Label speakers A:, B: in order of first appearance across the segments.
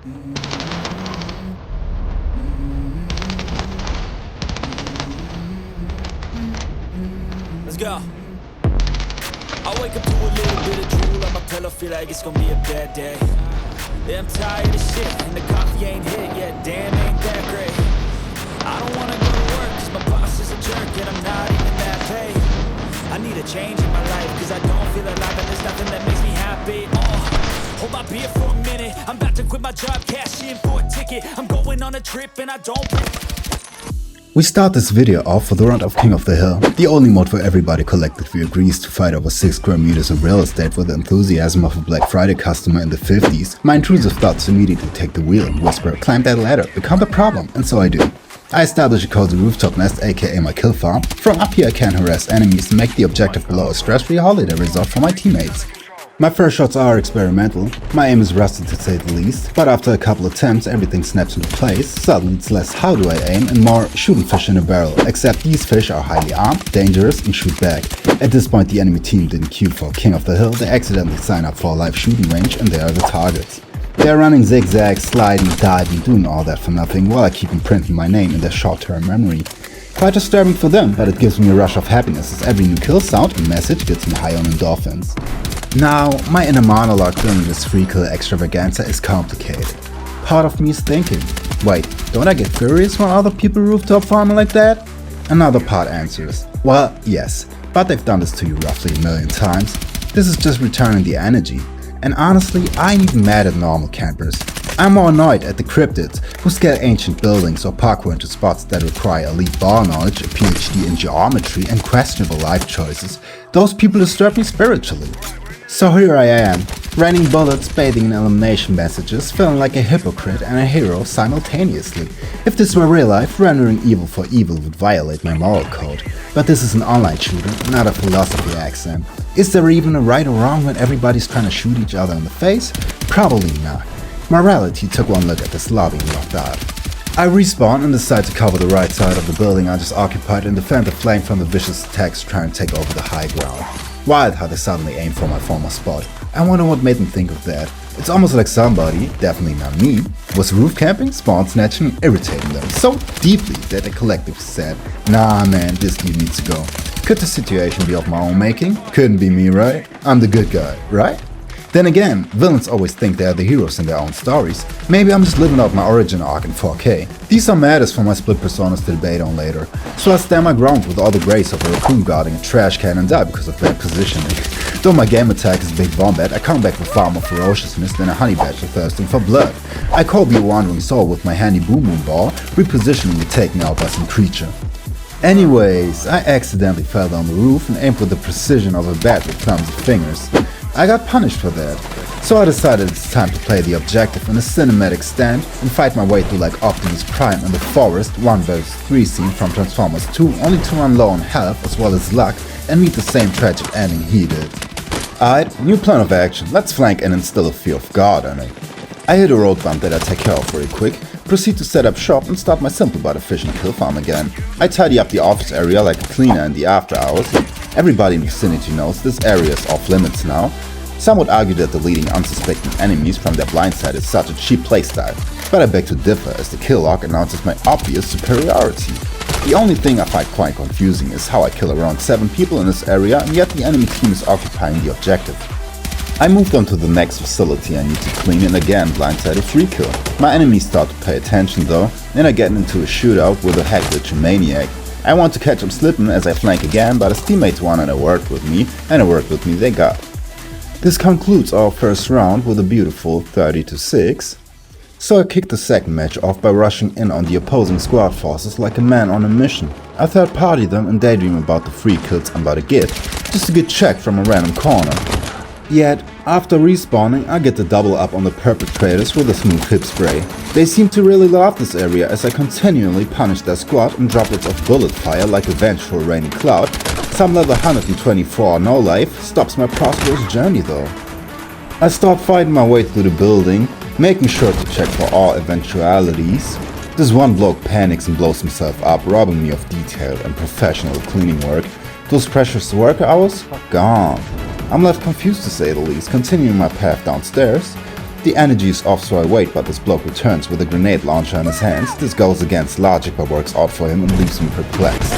A: Let's go. I wake up to a little bit of drool on my pillow, feel like it's gonna be a bad day. Yeah, I'm tired of shit, and the coffee ain't hit yet, damn, ain't that great. I don't wanna go to work, cause my boss is a jerk, and I'm not even that paid. I need a change in my life, cause I don't feel alive, and there's nothing that makes me happy. Hold my beer for a minute, I'm about to quit my job, cash in for a ticket. I'm going on a trip, and I don't...
B: We start this video off with the round of King of the Hill, the only mod where everybody collectively agrees to fight over 6 square meters of real estate with the enthusiasm of a Black Friday customer in the 50s. My intrusive thoughts immediately take the wheel and whisper, climb that ladder, become the problem, and so I do. I establish a cozy rooftop nest, aka my kill farm. From up here I can harass enemies and make the objective below a stress-free holiday resort for my teammates. My first shots are experimental, my aim is rusty to say the least, but after a couple attempts everything snaps into place. Suddenly it's less how do I aim and more shooting fish in a barrel, except these fish are highly armed, dangerous and shoot back. At this point the enemy team didn't queue for King of the Hill, they accidentally sign up for a live shooting range and they are the targets. They are running zigzags, sliding, diving, doing all that for nothing while I keep imprinting my name in their short-term memory. Quite disturbing for them, but it gives me a rush of happiness as every new kill sound and message gets me high on endorphins. Now, my inner monologue during this free kill extravaganza is complicated. Part of me is thinking, wait, don't I get furious when other people rooftop farming like that? Another part answers, well, yes, but they've done this to you roughly a million times. This is just returning the energy. And honestly, I ain't even mad at normal campers. I'm more annoyed at the cryptids who scale ancient buildings or parkour into spots that require elite ball knowledge, a PhD in geometry and questionable life choices. Those people disturb me spiritually. So here I am, raining bullets, bathing in elimination messages, feeling like a hypocrite and a hero simultaneously. If this were real life, rendering evil for evil would violate my moral code. But this is an online shooter, not a philosophy exam. Is there even a right or wrong when everybody's trying to shoot each other in the face? Probably not. Morality took one look at this lobby and locked out. I respawn and decide to cover the right side of the building I just occupied and defend the flank from the vicious attacks trying to take over the high ground. Wild how they suddenly aim for my former spot. I wonder what made them think of that. It's almost like somebody, definitely not me, was roof camping, spawn snatching and irritating them so deeply that they collectively said, nah man, this dude needs to go. Could the situation be of my own making? Couldn't be me, right? I'm the good guy, right? Then again, villains always think they are the heroes in their own stories. Maybe I'm just living out my origin arc in 4K. These are matters for my split personas to debate on later. So I stand my ground with all the grace of a raccoon guarding a trash can and die because of bad positioning. Though my game attack is Big Wombat, I come back with far more ferociousness than a honey badger thirsting for blood. I call me a wandering soul with my handy boom boom ball, repositioning me taken out by some creature. Anyways, I accidentally fell down the roof and aimed with the precision of a bat with clumsy fingers. I got punished for that, so I decided it's time to play the objective in a cinematic stand and fight my way through like Optimus Prime in the Forest 1 vs 3 scene from Transformers 2, only to run low on health as well as luck and meet the same tragic ending he did. Alright, new plan of action, let's flank and instill a fear of God on it. I hit a road bump that I take care of very quick, proceed to set up shop and start my simple but efficient kill farm again. I tidy up the office area like a cleaner in the after hours. Everybody in the vicinity knows this area is off limits now. Some would argue that deleting unsuspecting enemies from their blind side is such a cheap playstyle, but I beg to differ as the kill log announces my obvious superiority. The only thing I find quite confusing is how I kill around 7 people in this area and yet the enemy team is occupying the objective. I moved on to the next facility I need to clean and again blindside a free kill. My enemies start to pay attention though, and I get into a shootout with a heck-glitching maniac. I want to catch him slipping as I flank again, but his teammates wanted a word with me, and a word with me they got. This concludes our first round with a beautiful 30-6. So I kicked the second match off by rushing in on the opposing squad forces like a man on a mission. I third party them and daydream about the free kills I'm about to get, just to get checked from a random corner. Yet, after respawning, I get the double up on the perpetrators with a smooth hip spray. They seem to really love this area as I continually punish their squad and droplets of bullet fire like a vengeful rainy cloud. Some level 124 no life stops my prosperous journey though. I start fighting my way through the building, making sure to check for all eventualities. This one bloke panics and blows himself up, robbing me of detailed and professional cleaning work. Those precious work hours? Gone. I'm left confused to say the least, continuing my path downstairs. The energy is off, so I wait, but this bloke returns with a grenade launcher in his hands. This goes against logic but works out for him and leaves me perplexed.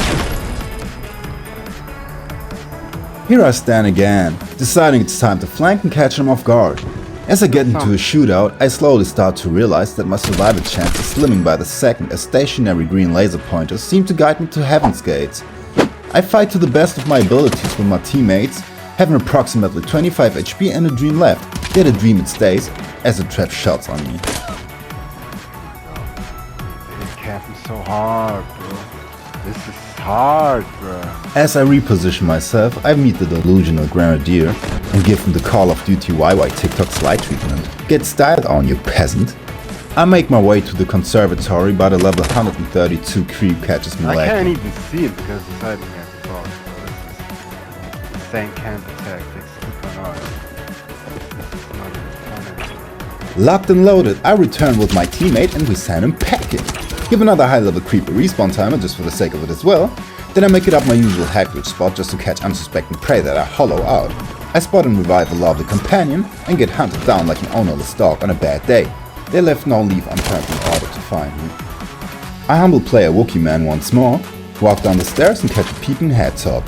B: Here I stand again, deciding it's time to flank and catch him off guard. As I get into a shootout, I slowly start to realize that my survival chance is slimming by the second as stationary green laser pointers seem to guide me to heaven's gates. I fight to the best of my abilities with my teammates, having approximately 25 HP and a dream left, yet a dream it stays as the trap shells on me.
C: It's camping so hard, bro. This is hard, bro.
B: As I reposition myself, I meet the delusional grenadier and give him the Call of Duty YY TikTok slide treatment. Get styled on, you peasant. I make my way to the conservatory, but a level 132 creep catches me
C: I
B: lacking.
C: can't even see it because it's hiding at the box, bro. This is insane camping tactics.
B: Locked and loaded, I return with my teammate and we send him packing. Give another high level creep a respawn timer just for the sake of it as well. Then I make it up my usual headwitch spot just to catch unsuspecting prey that I hollow out. I spot and revive a lovely companion and get hunted down like an ownerless dog on a bad day. They left no leaf unturned in order to find me. I humble player Wookie Man once more, walk down the stairs and catch a peeping head top.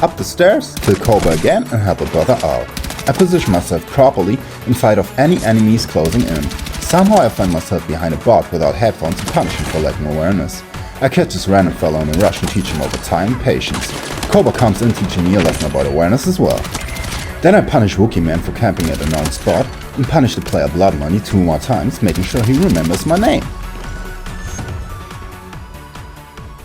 B: Up the stairs, kill Cobra again and help a brother out. I position myself properly and fight off any enemies closing in. Somehow I find myself behind a bot without headphones and punish him for lacking awareness. I catch this random fellow in a rush and teach him over time and patience. Cobra comes in teaching me a lesson about awareness as well. Then I punish Wookie Man for camping at a known spot and punish the player Blood Money 2 more times, making sure he remembers my name.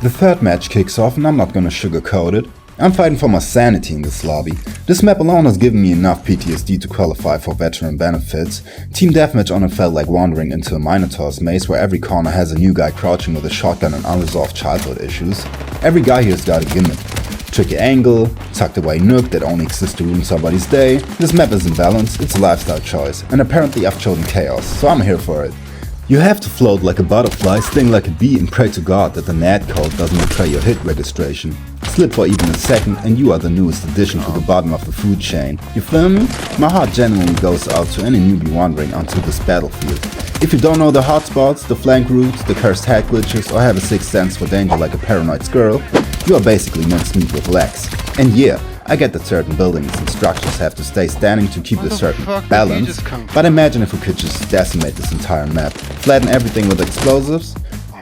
B: The third match kicks off and I'm not gonna sugarcoat it. I'm fighting for my sanity in this lobby. This map alone has given me enough PTSD to qualify for veteran benefits. Team Deathmatch on it felt like wandering into a Minotaur's maze where every corner has a new guy crouching with a shotgun and unresolved childhood issues. Every guy here's got a gimmick. Tricky angle, tucked away nook that only exists to ruin somebody's day. This map isn't balanced, it's a lifestyle choice, and apparently I've chosen chaos, so I'm here for it. You have to float like a butterfly, sting like a bee and pray to God that the NAT code doesn't betray your hit registration. Slip for even a second and you are the newest addition to the bottom of the food chain. You feel me? My heart genuinely goes out to any newbie wandering onto this battlefield. If you don't know the hotspots, the flank routes, the cursed head glitches, or have a sixth sense for danger like a paranoid squirrel, you are basically mincemeat with legs. And yeah, I get that certain buildings and structures have to stay standing to keep a certain balance, but imagine if we could just decimate this entire map, flatten everything with explosives,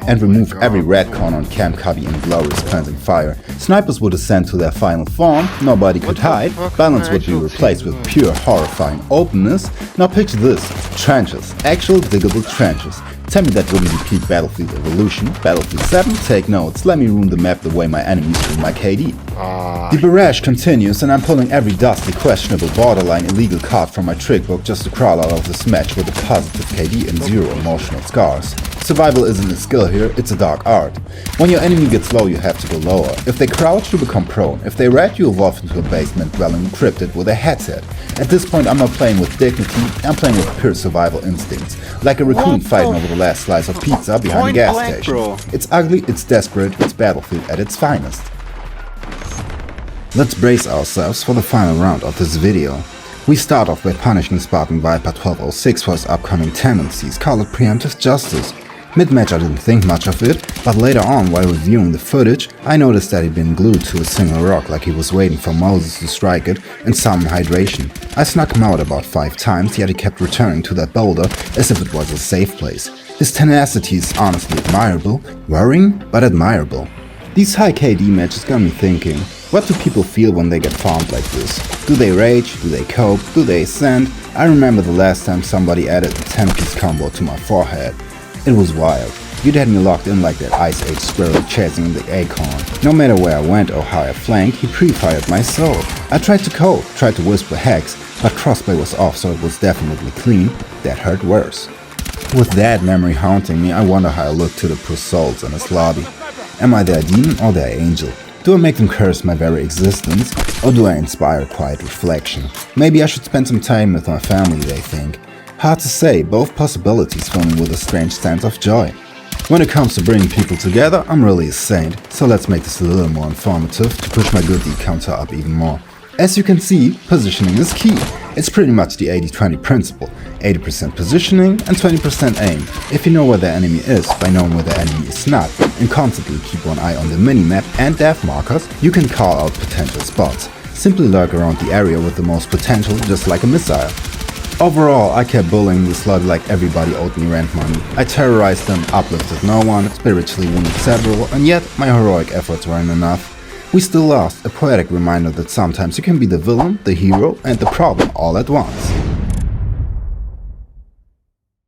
B: and remove every red corner on Camp Cubby in glorious cleansing fire. Snipers would ascend to their final form, nobody could hide, balance would be replaced with pure horrifying openness. Now picture this, trenches, actual diggable trenches. Tell me that wouldn't be peak Battlefield Evolution. Battlefield 7, take notes, let me ruin the map the way my enemies ruin my KD. The barrage continues and I'm pulling every dusty, questionable, borderline illegal card from my trick book just to crawl out of this match with a positive KD and 0 emotional scars. Survival isn't a skill here, it's a dark art. When your enemy gets low, you have to go lower. If they crouch, you become prone. If they rat, you evolve into a basement dwelling encrypted with a headset. At this point, I'm not playing with dignity, I'm playing with pure survival instincts. Like a raccoon fighting over the last slice of pizza behind a gas station. It's ugly, it's desperate, it's Battlefield at its finest. Let's brace ourselves for the final round of this video. We start off by punishing Spartan Viper 1206 for his upcoming tendencies, call it preemptive justice. Mid-match I didn't think much of it, but later on while reviewing the footage, I noticed that he'd been glued to a single rock like he was waiting for Moses to strike it and summon hydration. I snuck him out about 5 times, yet he kept returning to that boulder as if it was a safe place. His tenacity is honestly admirable, worrying, but admirable. These high KD matches got me thinking, what do people feel when they get farmed like this? Do they rage? Do they cope? Do they ascend? I remember the last time somebody added a 10-piece combo to my forehead. It was wild. You'd had me locked in like that Ice Age squirrel chasing the acorn. No matter where I went or how I flanked, he pre-fired my soul. I tried to cope, tried to whisper hex, but crossplay was off so it was definitely clean. That hurt worse. With that memory haunting me, I wonder how I look to the poor souls in this lobby. Am I their demon or their angel? Do I make them curse my very existence, or do I inspire quiet reflection? Maybe I should spend some time with my family, they think. Hard to say, both possibilities fill me with a strange sense of joy. When it comes to bringing people together, I'm really a saint, so let's make this a little more informative to push my good deed counter up even more. As you can see, positioning is key. It's pretty much the 80-20 principle, 80% positioning and 20% aim. If you know where the enemy is by knowing where the enemy is not, and constantly keep one eye on the minimap and dev markers, you can call out potential spots. Simply lurk around the area with the most potential, just like a missile. Overall, I kept bullying the slot like everybody owed me rent money. I terrorized them, uplifted no one, spiritually wounded several, and yet my heroic efforts weren't enough. We still lost, a poetic reminder that sometimes you can be the villain, the hero, and the problem all at once.